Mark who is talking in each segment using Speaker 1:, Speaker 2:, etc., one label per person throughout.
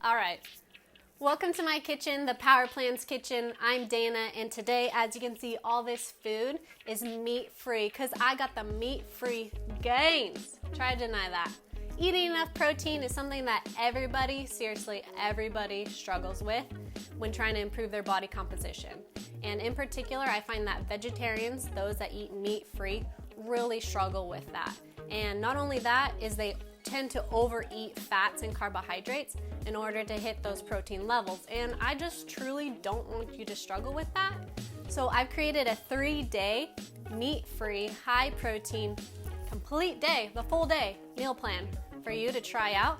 Speaker 1: All right, welcome to my kitchen, the Power Plans kitchen. I'm Dana, and today, as you can see, all this food is meat-free because I got the meat-free gains. Try to deny that. Eating enough protein is something that everybody, seriously everybody, struggles with when trying to improve their body composition. And in particular, I find that vegetarians, those that eat meat-free, really struggle with that. And not only that, is they tend to overeat fats and carbohydrates in order to hit those protein levels. And I just truly don't want you to struggle with that. So I've created a 3-day meat-free, high-protein, complete day, the full day meal plan for you to try out.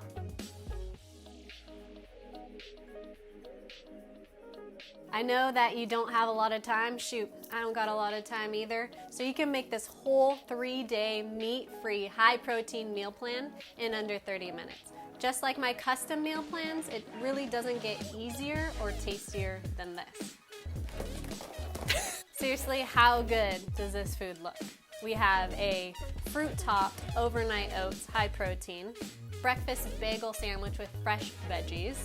Speaker 1: I know that you don't have a lot of time. Shoot, I don't got a lot of time either. So you can make this whole 3-day meat-free, high-protein meal plan in under 30 minutes. Just like my custom meal plans, it really doesn't get easier or tastier than this. Seriously, how good does this food look? We have a fruit top overnight oats, high protein, breakfast bagel sandwich with fresh veggies,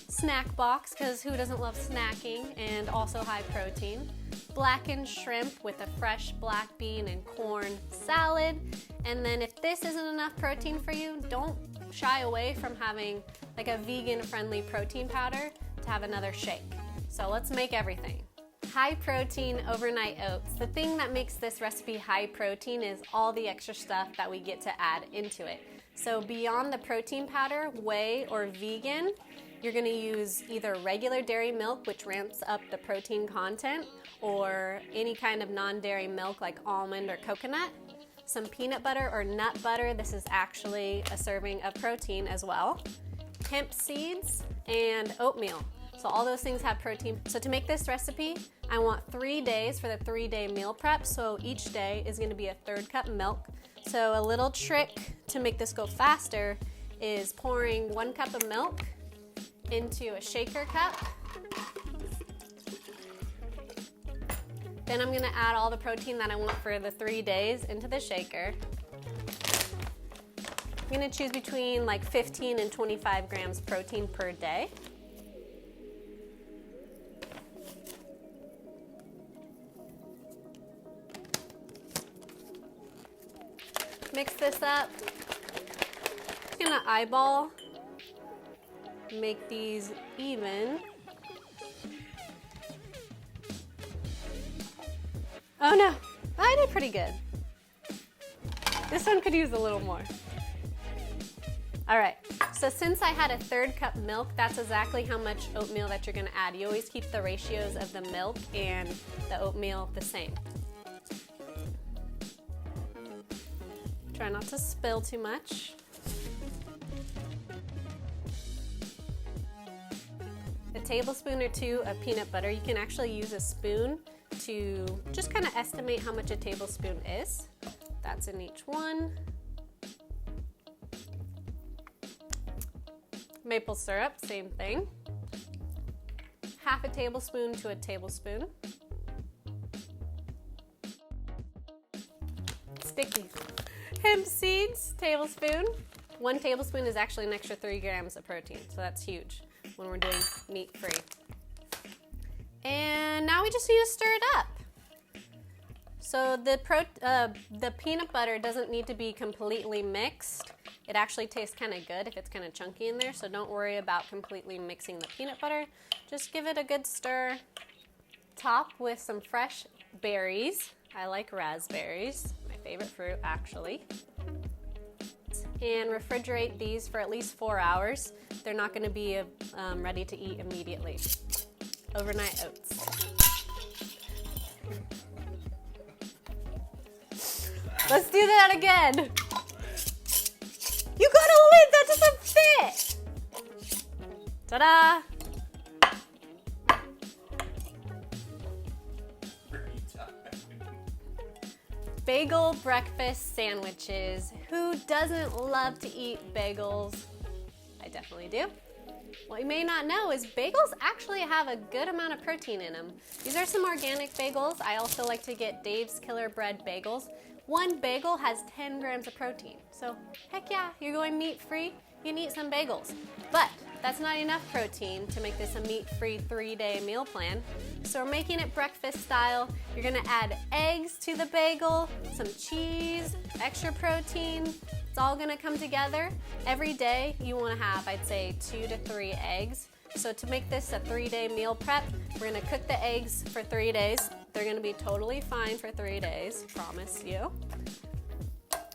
Speaker 1: snack box, because who doesn't love snacking, and also high protein, blackened shrimp with a fresh black bean and corn salad. And then if this isn't enough protein for you, don't shy away from having like a vegan-friendly protein powder to have another shake. So let's make everything. High protein overnight oats. The thing that makes this recipe high protein is all the extra stuff that we get to add into it. So beyond the protein powder, whey or vegan, you're gonna use either regular dairy milk, which ramps up the protein content, or any kind of non-dairy milk like almond or coconut, some peanut butter or nut butter. This is actually a serving of protein as well, hemp seeds, and oatmeal. So all those things have protein. So to make this recipe, I want 3 days for the 3-day meal prep. So each day is gonna be a 1/3 cup milk. So a little trick to make this go faster is pouring 1 cup of milk into a shaker cup. Then I'm gonna add all the protein that I want for the 3 days into the shaker. I'm gonna choose between like 15 and 25 grams protein per day. Mix this up. I'm gonna eyeball, make these even. Oh no, I did pretty good. This one could use a little more. All right, so since I had a 1/3 cup milk, that's exactly how much oatmeal that you're gonna add. You always keep the ratios of the milk and the oatmeal the same. Try not to spill too much. A tablespoon or 2 of peanut butter. You can actually use a spoon to just kind of estimate how much a tablespoon is. That's in each one. Maple syrup, same thing. Half a tablespoon to a tablespoon. Sticky. Hemp seeds, tablespoon. 1 tablespoon is actually an extra 3 grams of protein, so that's huge when we're doing meat-free. And now we just need to stir it up. So the peanut butter doesn't need to be completely mixed. It actually tastes kind of good if it's kind of chunky in there, so don't worry about completely mixing the peanut butter. Just give it a good stir. Top with some fresh berries. I like raspberries. Favorite fruit actually. And refrigerate these for at least 4 hours. They're not going to be ready to eat immediately. Overnight oats. Let's do that again. You got a lid that doesn't fit. Ta-da! Bagel breakfast sandwiches. Who doesn't love to eat bagels? I definitely do. What you may not know is bagels actually have a good amount of protein in them. These are some organic bagels. I also like to get Dave's Killer Bread bagels. One bagel has 10 grams of protein. So heck yeah, you're going meat free, you can eat some bagels. But that's not enough protein to make this a meat-free 3-day meal plan. So we're making it breakfast style. You're gonna add eggs to the bagel, some cheese, extra protein. It's all gonna come together. Every day you wanna have, I'd say, 2 to 3 eggs. So to make this a 3-day meal prep, we're gonna cook the eggs for 3 days. They're gonna be totally fine for 3 days, promise you.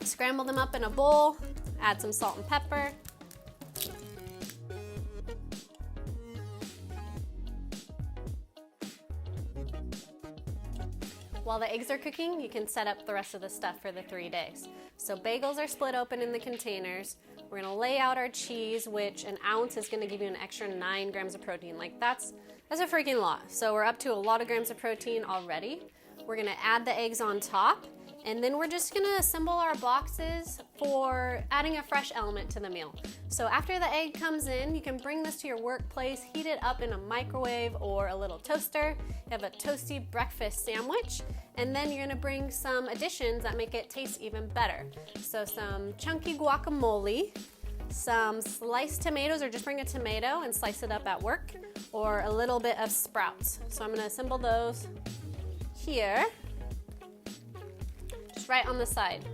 Speaker 1: Scramble them up in a bowl, add some salt and pepper. While the eggs are cooking, you can set up the rest of the stuff for the 3 days. So bagels are split open in the containers. We're gonna lay out our cheese, which an ounce is gonna give you an extra 9 grams of protein. Like that's a freaking lot. So we're up to a lot of grams of protein already. We're gonna add the eggs on top, and then we're just gonna assemble our boxes for adding a fresh element to the meal. So after the egg comes in, you can bring this to your workplace, heat it up in a microwave or a little toaster. You have a toasty breakfast sandwich, and then you're gonna bring some additions that make it taste even better. So some chunky guacamole, some sliced tomatoes, or just bring a tomato and slice it up at work, or a little bit of sprouts. So I'm gonna assemble those here, just right on the side.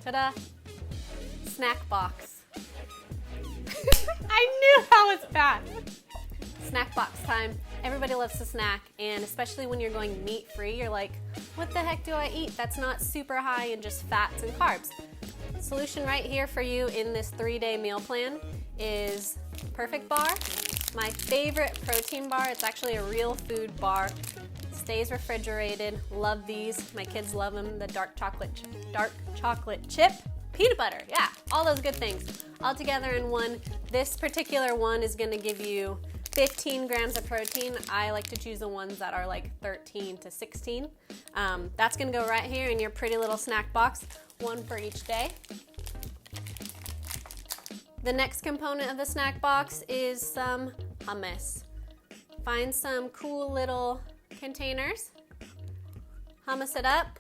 Speaker 1: Ta-da! Snack box. I knew that was bad. Snack box time. Everybody loves to snack, and especially when you're going meat-free, you're like, what the heck do I eat that's not super high in just fats and carbs? Solution right here for you in this 3-day meal plan is Perfect Bar. My favorite protein bar. It's actually a real food bar. Stays refrigerated. Love these. My kids love them. The dark chocolate chip, peanut butter. Yeah, all those good things all together in one. This particular one is going to give you 15 grams of protein. I like to choose the ones that are like 13 to 16. That's going to go right here in your pretty little snack box, one for each day. The next component of the snack box is some hummus. Find some cool little containers, hummus it up.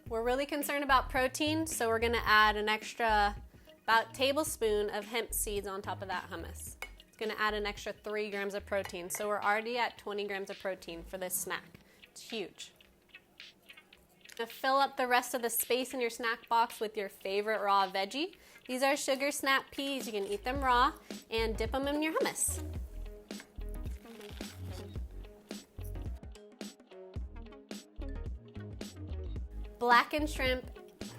Speaker 1: We're really concerned about protein, so we're gonna add an extra about tablespoon of hemp seeds on top of that hummus. It's gonna add an extra 3 grams of protein, so we're already at 20 grams of protein for this snack. It's huge. Now fill up the rest of the space in your snack box with your favorite raw veggie. These are sugar snap peas. You can eat them raw and dip them in your hummus. Blackened shrimp.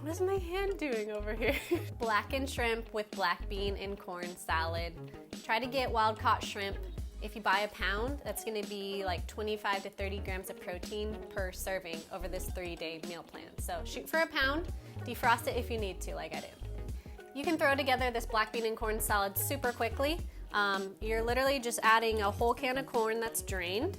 Speaker 1: What is my hand doing over here? Blackened shrimp with black bean and corn salad. Try to get wild caught shrimp. If you buy a pound, that's gonna be like 25 to 30 grams of protein per serving over this 3-day meal plan. So shoot for a pound, defrost it if you need to, like I do. You can throw together this black bean and corn salad super quickly. You're literally just adding a whole can of corn that's drained,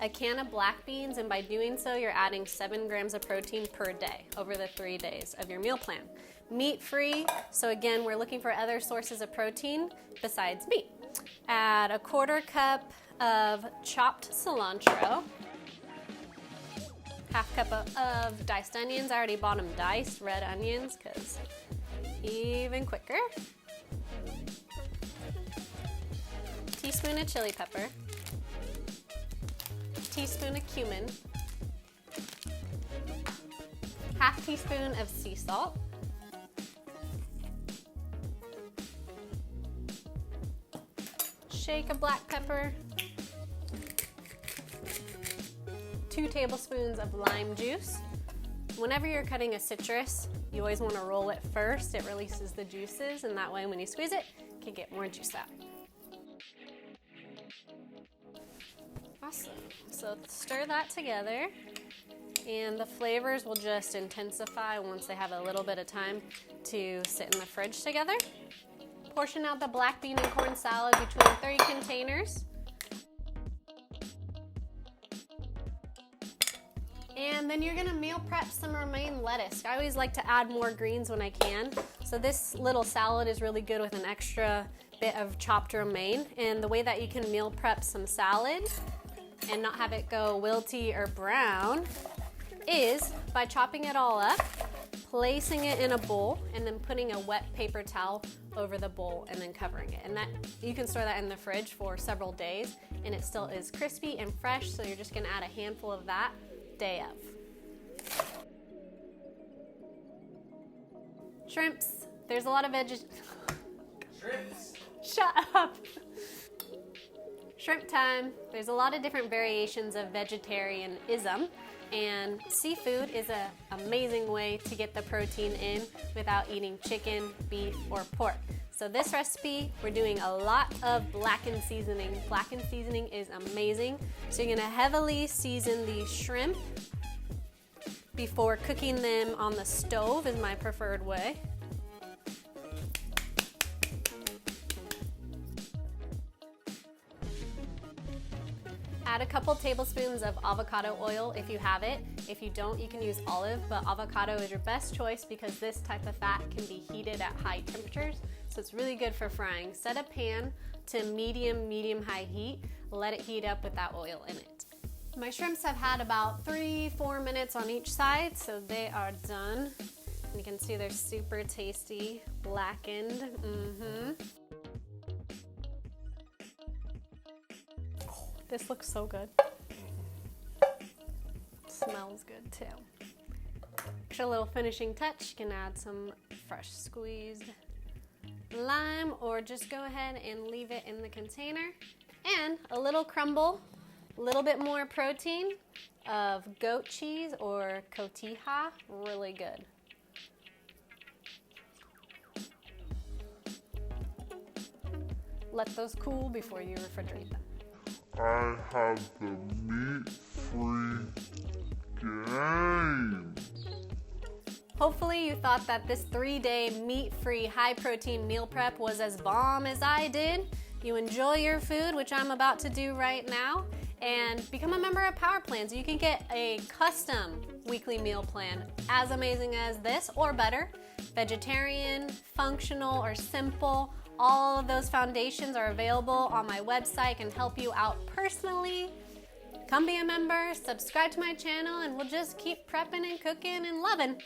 Speaker 1: a can of black beans, and by doing so, you're adding 7 grams of protein per day over the 3 days of your meal plan. Meat-free, so again, we're looking for other sources of protein besides meat. Add a 1/4 cup of chopped cilantro, 1/2 cup of diced onions. I already bought them diced, red onions, because even quicker. Teaspoon of chili pepper. Teaspoon of cumin. 1/2 teaspoon of sea salt. Shake of black pepper. 2 tablespoons of lime juice. Whenever you're cutting a citrus, you always want to roll it first. It releases the juices, and that way when you squeeze it, you can get more juice out. Awesome. So stir that together, and the flavors will just intensify once they have a little bit of time to sit in the fridge together. Portion out the black bean and corn salad between 3 containers. And then you're gonna meal prep some romaine lettuce. I always like to add more greens when I can. So this little salad is really good with an extra bit of chopped romaine. And the way that you can meal prep some salad and not have it go wilty or brown is by chopping it all up, placing it in a bowl, and then putting a wet paper towel over the bowl and then covering it. And that you can store that in the fridge for several days and it still is crispy and fresh, so you're just gonna add a handful of that day of. Shrimps. There's a lot of
Speaker 2: Shrimps.
Speaker 1: Shut up. Shrimp time. There's a lot of different variations of vegetarianism, and seafood is an amazing way to get the protein in without eating chicken, beef, or pork. So this recipe, we're doing a lot of blackened seasoning. Blackened seasoning is amazing. So you're gonna heavily season the shrimp before cooking them on the stove is my preferred way. Add a couple tablespoons of avocado oil if you have it. If you don't, you can use olive, but avocado is your best choice because this type of fat can be heated at high temperatures, so it's really good for frying. Set a pan to medium-high heat. Let it heat up with that oil in it. My shrimps have had about 3-4 minutes on each side, so they are done. And you can see they're super tasty, blackened. This looks so good. Smells good too. Extra little finishing touch, you can add some fresh squeezed lime or just go ahead and leave it in the container. And a little crumble, a little bit more protein of goat cheese or cotija, really good. Let those cool before you refrigerate them.
Speaker 3: I have the meat-free gainz.
Speaker 1: Hopefully you thought that this 3-day meat-free high-protein meal prep was as bomb as I did. You enjoy your food, which I'm about to do right now, and become a member of Power Plans. You can get a custom weekly meal plan as amazing as this or better. Vegetarian, functional, or simple. All of those foundations are available on my website, can help you out personally. Come be a member, subscribe to my channel, and we'll just keep prepping and cooking and loving.